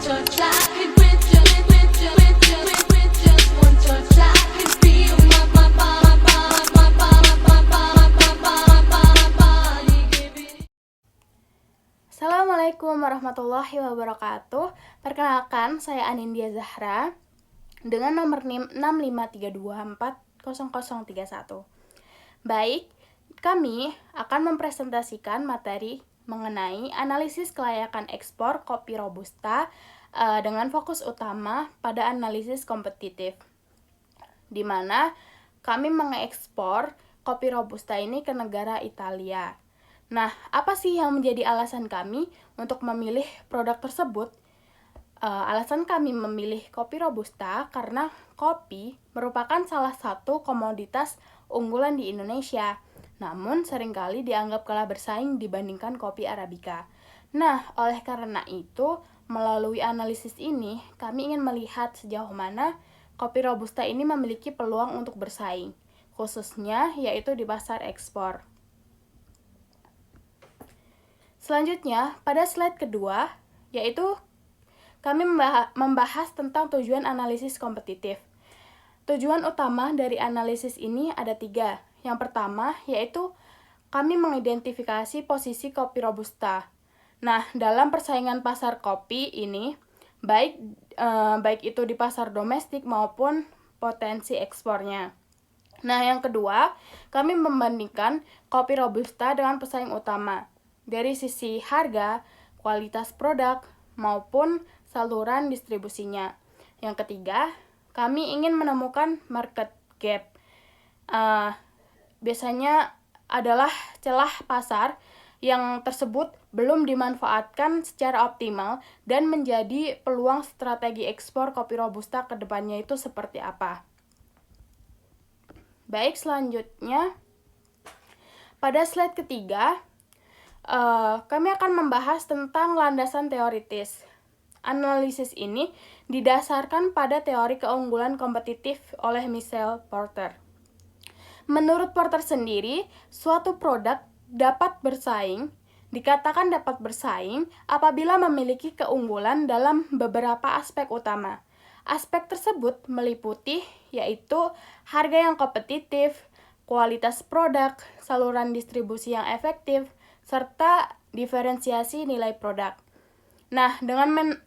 touch, I could with just one touch, I could feel my body giving. Assalamualaikum warahmatullahi wabarakatuh. Perkenalkan, saya Anindya Zahra dengan nomor NIM 653240031. Baik, kami akan mempresentasikan materi mengenai analisis kelayakan ekspor kopi Robusta dengan fokus utama pada analisis kompetitif, di mana kami mengekspor kopi Robusta ini ke negara Italia. Nah, apa sih yang menjadi alasan kami untuk memilih produk tersebut? Alasan kami memilih kopi Robusta karena kopi merupakan salah satu komoditas unggulan di Indonesia, namun seringkali dianggap kalah bersaing dibandingkan kopi Arabica. Nah, oleh karena itu, melalui analisis ini, kami ingin melihat sejauh mana kopi Robusta ini memiliki peluang untuk bersaing, khususnya yaitu di pasar ekspor. Selanjutnya, pada slide kedua, yaitu kami membahas tentang tujuan analisis kompetitif. Tujuan utama dari analisis ini ada 3. Yang pertama, yaitu kami mengidentifikasi posisi kopi Robusta. Nah, dalam persaingan pasar kopi ini, baik itu di pasar domestik maupun potensi ekspornya. Nah, yang kedua, kami membandingkan kopi Robusta dengan pesaing utama dari sisi harga, kualitas produk, maupun saluran distribusinya. Yang ketiga, kami ingin menemukan market gap. Biasanya adalah celah pasar yang tersebut belum dimanfaatkan secara optimal dan menjadi peluang strategi ekspor kopi Robusta ke depannya itu seperti apa. Baik, selanjutnya pada slide ketiga, kami akan membahas tentang landasan teoritis. Analisis ini didasarkan pada teori keunggulan kompetitif oleh Michael Porter. Menurut Porter sendiri, suatu produk dikatakan dapat bersaing apabila memiliki keunggulan dalam beberapa aspek utama. Aspek tersebut meliputi yaitu harga yang kompetitif, kualitas produk, saluran distribusi yang efektif, serta diferensiasi nilai produk. Nah, dengan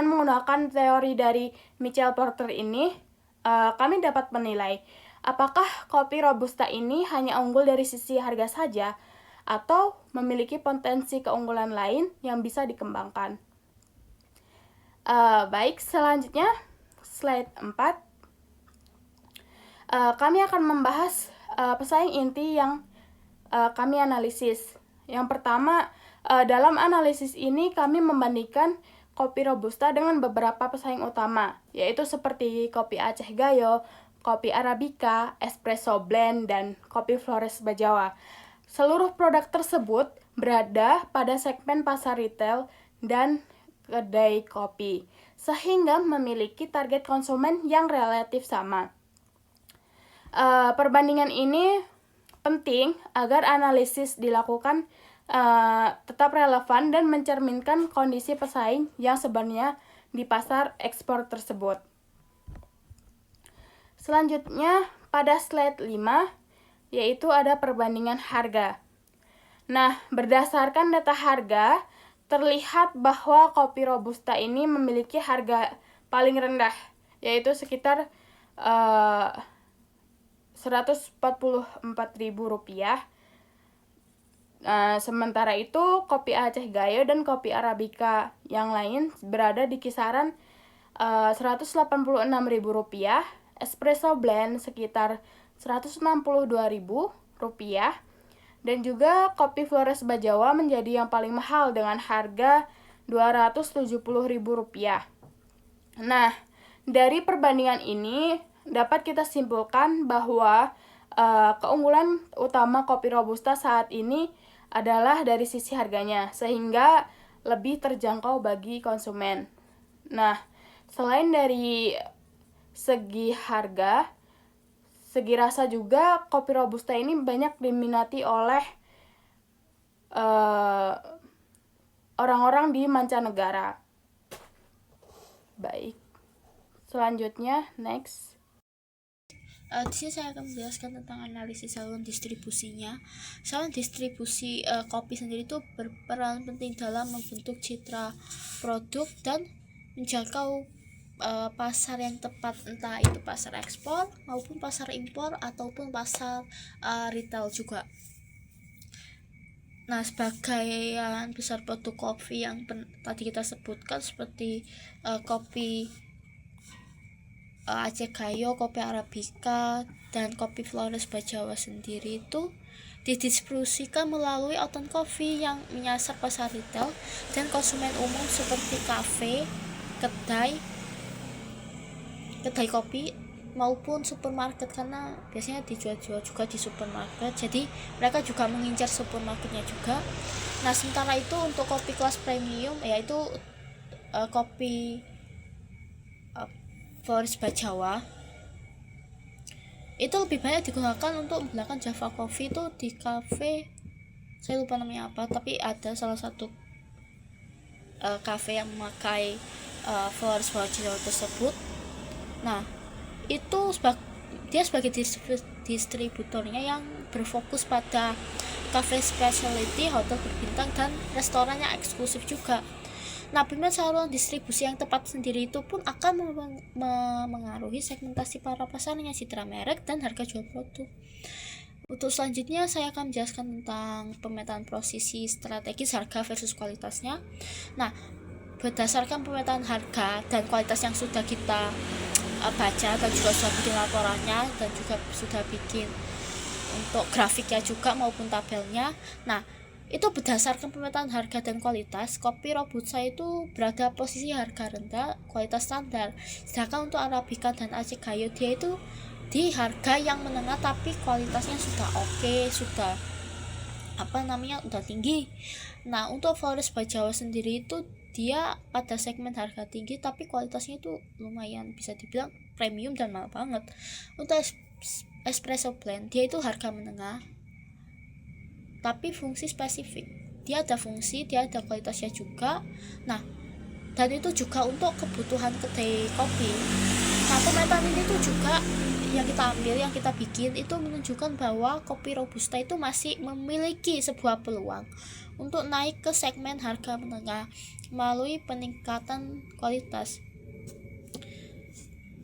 menggunakan teori dari Michael Porter ini, kami dapat menilai apakah kopi Robusta ini hanya unggul dari sisi harga saja atau memiliki potensi keunggulan lain yang bisa dikembangkan. Baik, selanjutnya slide 4. Kami akan membahas pesaing inti yang kami analisis. Yang pertama, dalam analisis ini kami membandingkan kopi Robusta dengan beberapa pesaing utama, yaitu seperti kopi Aceh Gayo, kopi Arabica, espresso blend, dan kopi Flores Bajawa. Seluruh produk tersebut berada pada segmen pasar retail dan kedai kopi, sehingga memiliki target konsumen yang relatif sama. Perbandingan ini penting agar analisis dilakukan tetap relevan dan mencerminkan kondisi pesaing yang sebenarnya di pasar ekspor tersebut. Selanjutnya pada slide 5, yaitu ada perbandingan harga. Nah, berdasarkan data harga, terlihat bahwa kopi Robusta ini memiliki harga paling rendah, yaitu sekitar Rp144.000. Sementara itu, kopi Aceh Gayo dan kopi Arabica yang lain berada di kisaran Rp186.000, espresso blend sekitar Rp162.000, dan juga kopi Flores Bajawa menjadi yang paling mahal dengan harga Rp270.000. Nah, dari perbandingan ini dapat kita simpulkan bahwa keunggulan utama kopi Robusta saat ini adalah dari sisi harganya, sehingga lebih terjangkau bagi konsumen. Nah, selain dari segi harga, segi rasa juga kopi Robusta ini banyak diminati oleh orang-orang di mancanegara. Baik. Selanjutnya, next. Di sini saya akan menjelaskan tentang analisis saluran distribusinya. Saluran distribusi kopi sendiri itu berperan penting dalam membentuk citra produk dan menjangkau pasar yang tepat, entah itu pasar ekspor maupun pasar impor ataupun pasar retail juga. Nah, sebagian besar produk kopi yang tadi kita sebutkan seperti kopi Aceh Gayo, kopi Arabica, dan kopi Flores Bajawa sendiri itu didistribusikan melalui outlet coffee yang menyasar pasar retail dan konsumen umum seperti kafe, kedai kopi maupun supermarket, karena biasanya dijual-jual juga di supermarket, jadi mereka juga mengincar supermarketnya juga. Nah, sementara itu untuk kopi kelas premium yaitu kopi Flores Bajawa itu lebih banyak digunakan untuk membelakang Java Coffee itu di cafe, saya lupa namanya apa, tapi ada salah satu cafe yang memakai Flores Bajawa tersebut. Nah, itu dia sebagai distributornya yang berfokus pada cafe specialty, hotel berbintang, dan restoran yang eksklusif juga. Nah, pilihan saluran distribusi yang tepat sendiri itu pun akan mengaruhi segmentasi para pasarnya, citra merek, dan harga jual produk. Untuk selanjutnya saya akan menjelaskan tentang pemetaan posisi strategis harga versus kualitasnya. Nah, berdasarkan pemetaan harga dan kualitas yang sudah kita baca dan juga sudah bikin laporannya dan juga sudah bikin untuk grafiknya juga maupun tabelnya. Nah, itu berdasarkan pemetaan harga dan kualitas, kopi Robusta itu berada posisi harga rendah, kualitas standar. Sedangkan untuk Arabica dan Aceh Gayo dia itu di harga yang menengah tapi kualitasnya sudah oke, sudah udah tinggi. Nah, untuk Flores Bajawa sendiri itu dia pada segmen harga tinggi tapi kualitasnya itu lumayan bisa dibilang premium dan mahal banget. Untuk espresso blend dia itu harga menengah tapi fungsi spesifik, dia ada fungsi, dia ada kualitasnya juga. Nah, dan itu juga untuk kebutuhan kedai kopi. Nah, pemetaan ini tuh juga yang kita ambil, yang kita bikin itu menunjukkan bahwa kopi Robusta itu masih memiliki sebuah peluang untuk naik ke segmen harga menengah melalui peningkatan kualitas.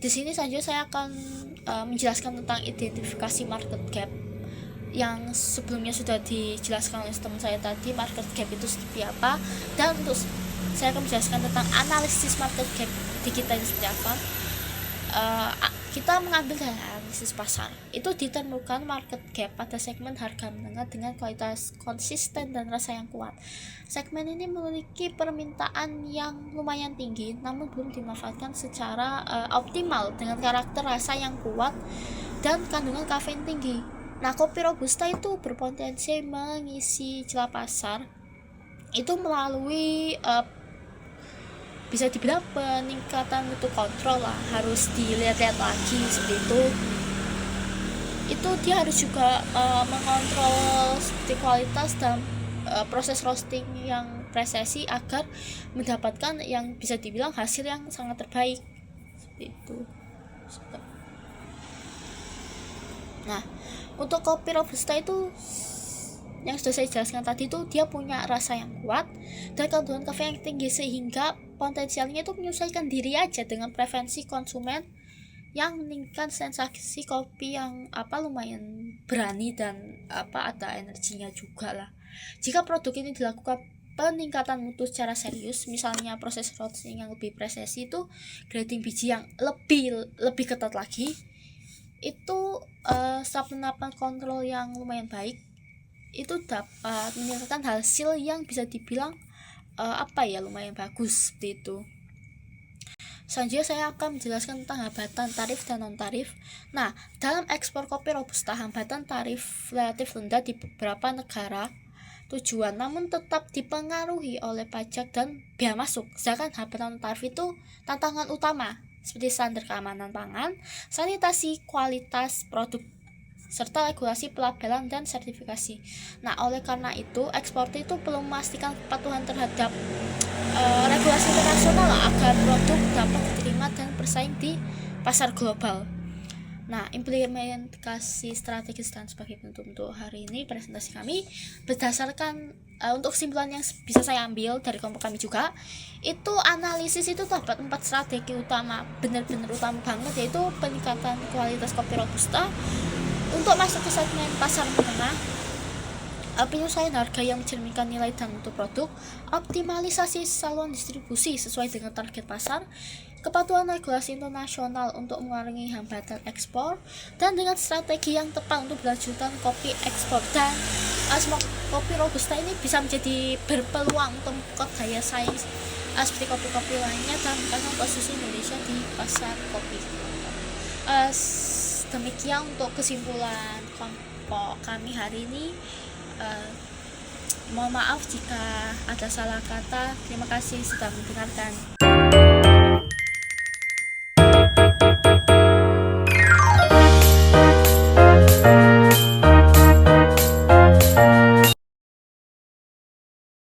Di sini saja saya akan menjelaskan tentang identifikasi market gap yang sebelumnya sudah dijelaskan oleh teman saya tadi. Market gap itu seperti apa, dan untuk saya akan menjelaskan tentang analisis market gap di kita ini seperti apa. Kita mengambil dari analisis pasar, itu ditemukan market gap pada segmen harga menengah dengan kualitas konsisten dan rasa yang kuat. Segmen ini memiliki permintaan yang lumayan tinggi namun belum dimanfaatkan secara optimal dengan karakter rasa yang kuat dan kandungan kafein tinggi. Nah, kopi Robusta itu berpotensi mengisi celah pasar itu melalui bisa dibilang peningkatan mutu kontrol lah, harus dilihat-lihat lagi seperti itu. Itu dia harus juga mengontrol seperti kualitas dan proses roasting yang presisi agar mendapatkan yang bisa dibilang hasil yang sangat terbaik seperti itu. Nah, untuk kopi Robusta itu yang sudah saya jelaskan tadi itu dia punya rasa yang kuat dan kandungan kafein yang tinggi sehingga potensialnya itu menyesuaikan diri aja dengan preferensi konsumen yang meningkatkan sensasi kopi yang lumayan berani dan ada energinya juga lah. Jika produk ini dilakukan peningkatan mutu secara serius, misalnya proses roasting yang lebih presisi, itu grading biji yang lebih ketat lagi, itu penerapan kontrol yang lumayan baik, itu dapat menghasilkan hasil yang bisa dibilang lumayan bagus seperti itu. Selanjutnya saya akan menjelaskan tentang hambatan tarif dan non tarif. Nah, dalam ekspor kopi Robusta, hambatan tarif relatif rendah di beberapa negara tujuan namun tetap dipengaruhi oleh pajak dan biaya masuk. Sedangkan hambatan non tarif itu tantangan utama seperti standar keamanan pangan, sanitasi, kualitas produk, serta regulasi pelabelan dan sertifikasi. Nah, oleh karena itu eksportir itu perlu memastikan kepatuhan terhadap regulasi internasional agar produk dapat diterima dan bersaing di pasar global. Nah, implementasi strategis dan sebagai penutup untuk hari ini presentasi kami berdasarkan untuk kesimpulan yang bisa saya ambil dari kelompok kami juga, itu analisis itu terdapat 4 strategi utama, benar-benar utama banget, yaitu peningkatan kualitas kopi robusta untuk masuk ke segmen pasar menengah, penyesuaian harga yang mencerminkan nilai dan mutu produk, optimalisasi saluran distribusi sesuai dengan target pasar, kepatuhan regulasi internasional untuk mengurangi hambatan ekspor, dan dengan strategi yang tepat untuk berlanjutan kopi ekspor. Dan semua kopi robusta ini bisa menjadi berpeluang untuk memperkuat daya saing seperti kopi-kopi lainnya dan meningkatkan posisi Indonesia di pasar kopi. Demikian untuk kesimpulan kelompok kami hari ini. Mohon maaf jika ada salah kata. Terima kasih sudah mendengarkan.